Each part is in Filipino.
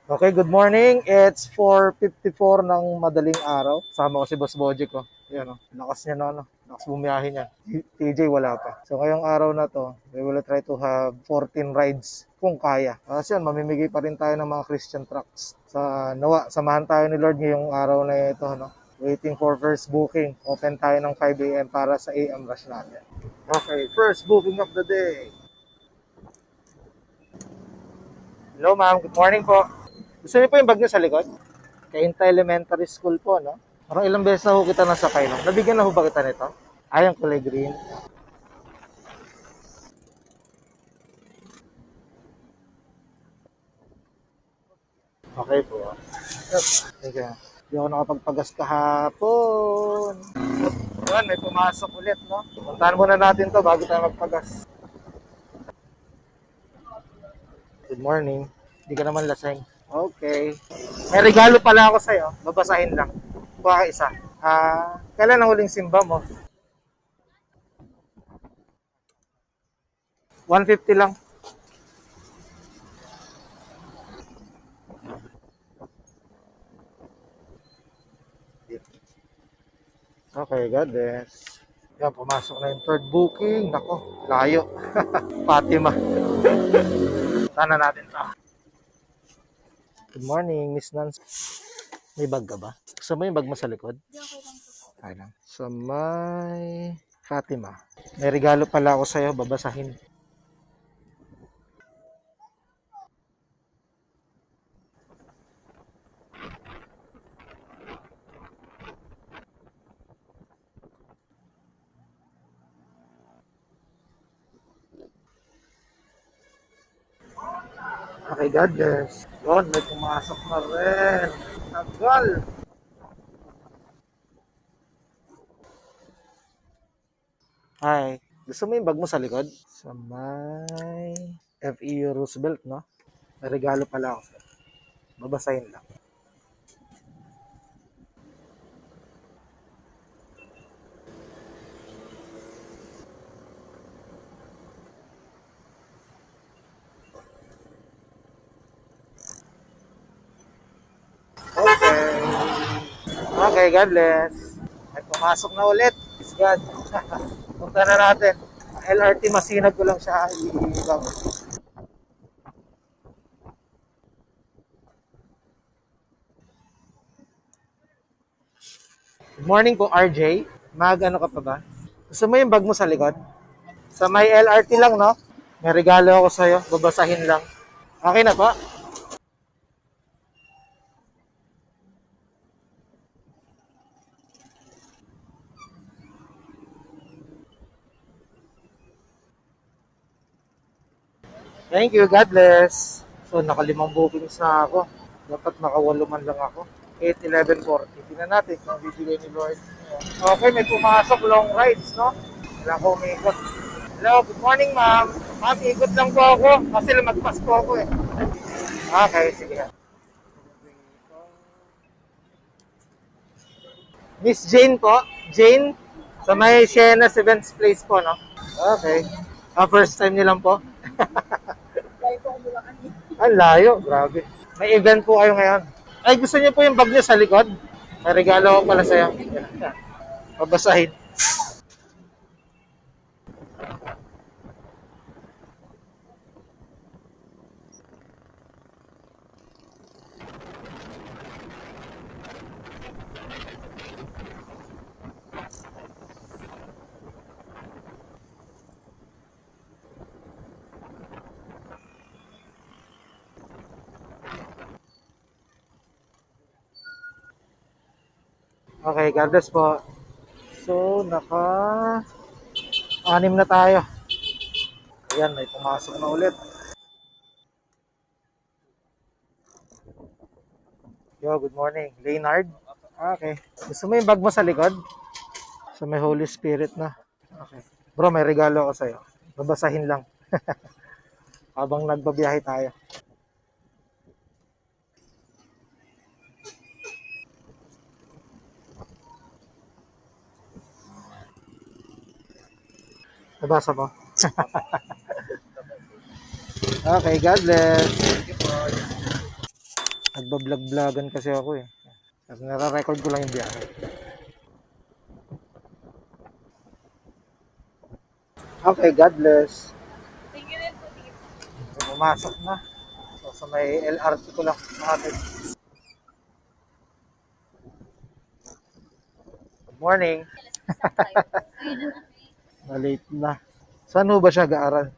Okay, good morning. It's 4:54 ng madaling araw. Sama ko si Boss Bojic ko. Yan oh. Lakas niya na ano. Lakas bumiyahe niya. TJ wala pa. So ngayong araw na to, we will try to have 14 rides kung kaya. Kasi yan, mamimigay pa rin tayo ng mga Christian trucks. Sa nawa, samahan tayo ni Lord ngayong araw na ito, no? Waiting for first booking. Open tayo ng 5 a.m. para sa AM rush natin. Okay, first booking of the day. Hello ma'am, good morning po. Gusto niyo po yung bag niyo sa likod? Kainta Elementary School po, no? Parang ilang beses na ho kita nasakay, no? Nabigyan na ho ba kita nito? Ay, ang kulay green. Okay po. Teka. Hindi ako nakapagpagas kahapon. Yan, may pumasok ulit, no? Puntahan muna natin to bago tayo magpagas. Good morning. Hindi ka naman laseng. Okay. May regalo pala ako sa'yo. Babasahin lang. Kuha ka isa. Kailan ang huling simba mo? 150 lang. Okay, God bless. Yan, pumasok na yung third booking. Nako, layo. Fatima. Sana natin to. Good morning, Miss Nancy. May bag ka ba? Gusto mo yung bag mo sa likod? Okay lang. Sa may Fatima. May regalo pala ako sa'yo, babasahin. Okay, God bless. Yun, may pumasok na rin. Tagal. Hi. Gusto mo yung bag mo sa likod? Sa may FEU Roosevelt, no? May regalo pala ako sa'yo. Babasahin lang. Okay. Okay, God bless. May pumasok na ulit. Praise God. Punta na natin. LRT Masinag ko lang siya i-bag. Good morning po, RJ. Mag-ano ka pa ba? Gusto mo yung bag mo sa likod? Sa may LRT lang, no? May regalo ako sa'yo. Babasahin lang. Okay na po? Thank you. God bless. So, nakalimang bookings na ako. Dapat nakawalo man lang ako. 8:11:40. Tingnan natin kung bibigay ni Lord. Okay, may pumasok long rides, no? Wala ko umikot. Hello, good morning, ma'am. Ma'am, ikot lang po ako kasi lumagpas po ako eh. Okay, sige. Miss Jane po. Jane, sa may Sienna's Events Place po, no? Okay. First time niyo lang po? Ang layo, grabe. May event po kayo ngayon. Ay, gusto niyo po yung bag niyo sa likod? May regalo ko pala sa'yo. Babasahin. Okay, God bless po. So, naka-anim na tayo. Ayan, may pumasok na ulit. Yo, good morning. Leonard? Okay. Gusto mo yung bag mo sa likod? So, may Holy Spirit na. Okay. Bro, may regalo ako sa'yo. Babasahin lang. Habang nagbabiyahe tayo. Nabasa mo? Okay, God bless. Nagbablog-vlogan kasi ako eh. Kasi nare-record ko lang yung biyahe. Okay, God bless. Thank you din po dito. Pumasok na. So, sa may LRT ko lang natin. Good morning. Na-late na. Saan ho ba siya gaaral?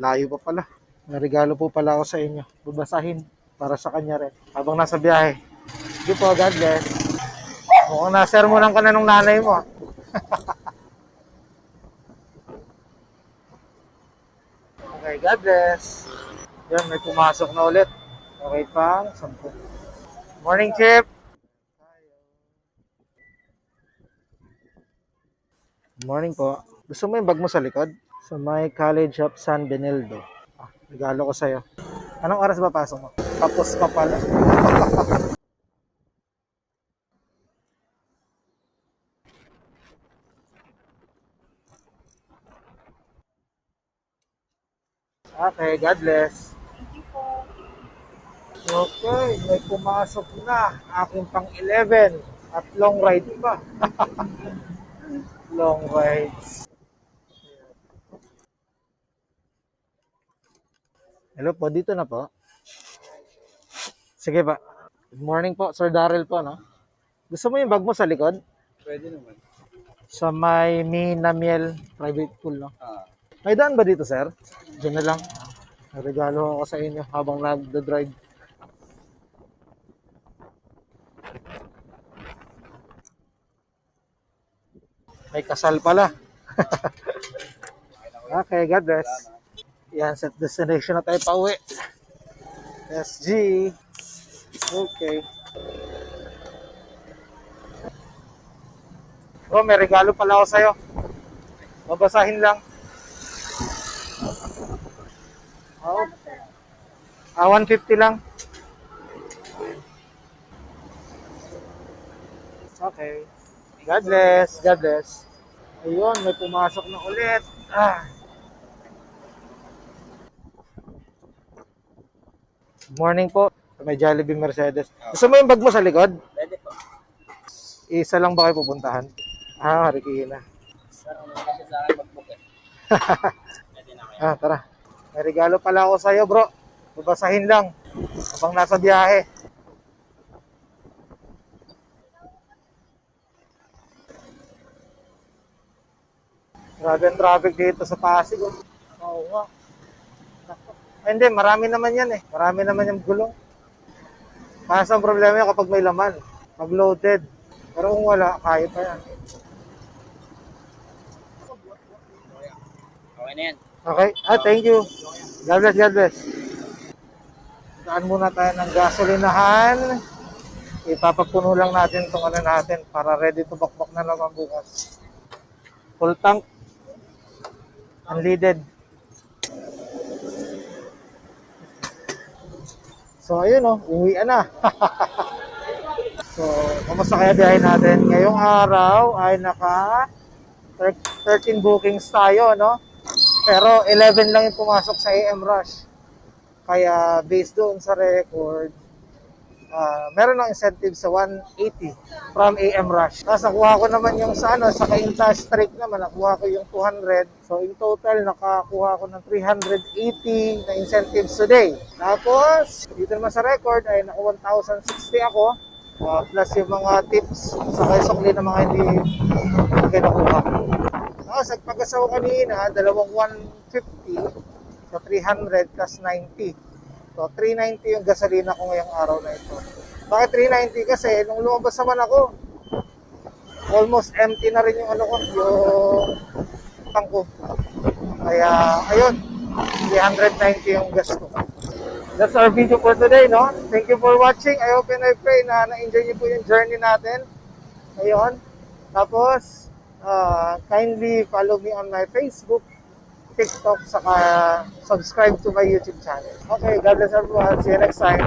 Layo pa pala. May regalo po pala ako sa inyo. Babasahin para sa kanya rin. Habang nasa biyahe. Sige po, God bless. Mukhang nasermonan ka na nung nanay mo. Okay, God bless. Yan, may pumasok na ulit. Okay pa, 10. Morning, Chip. Good morning po. Gusto mo yung bag mo sa likod? Sa my College of San Benildo. Regalo ko sa'yo. Anong oras ba pasok mo? Tapos pa pala. Okay, God bless. Thank you po. Okay, may pumasok na. Aking pang 11. At long ride pa. Long rides. Hello po, dito na po. Sige pa. Good morning po, Sir Darrell po, no? Gusto mo yung bag mo sa likod? Pwede naman. Sa may Minamiel Private Pool, no? May daan ba dito, sir? Diyan na lang. May regalo ako sa inyo habang nagda-drive. May kasal pala. Okay, God bless. Yan, set destination na tayo pa uwi. SG. Okay. Oh, may regalo pala ako sa'yo. Babasahin lang. Oh. 150 lang. Okay. God bless. God bless. Ayun, may pumasok na ulit. Good morning po. May Jollibee Mercedes. Gusto mo yung bag mo sa likod? Pwede po. Isa lang ba kayo pupuntahan? Marikina. Sir, ano kasi sa akin mag-book eh. Pwede na kayo. Tara. May regalo pala ako sa'yo, bro. Babasahin lang. Habang nasa biyahe. Grabe ang traffic dito sa Pasig. Oo nga. Hindi, marami naman yan eh. Marami naman yung gulong. Kaso ang problema yan kapag may laman. Pag loaded. Pero kung wala, kaya pa yan. Okay na yan. Okay. Thank you. God bless, God bless. Daan muna tayo ng gasolinahan. Ipapapuno lang natin itong ano natin para ready to bakbak na naman bukas. Full tank. Unleaded. So, ayun uwian na. So, kamusta kaya biyahe natin? Ngayong araw ay naka 13 bookings tayo, no? Pero 11 lang yung pumasok sa AM Rush. Kaya based doon sa record, meron ng incentive sa 180 from AM Rush. Tapos nakuha ko naman yung sa Cainta Strike naman, nakuha ko yung 200. So in total, nakakuha ko ng 380 na incentives today. Tapos, dito naman sa record ay naka 1,060 ako. Plus yung mga tips sa kaisokli ng mga hindi kinukuha. Tapos nagpag-asaw kanina, dalawang 150 sa 300 plus 90. So 390 yung gasolina ko ngayong araw na ito. Bakit 390? Kasi nung lumabas naman ako, almost empty na rin yung yung tank ko. Kaya ayun, 390 yung gas ko. That's our video for today, no? Thank you for watching. I hope and I pray na na-enjoy niyo po yung journey natin. Ngayon. Tapos, kindly follow me on my Facebook, TikTok, saka subscribe to my YouTube channel. Okay, God bless everyone. See you next time.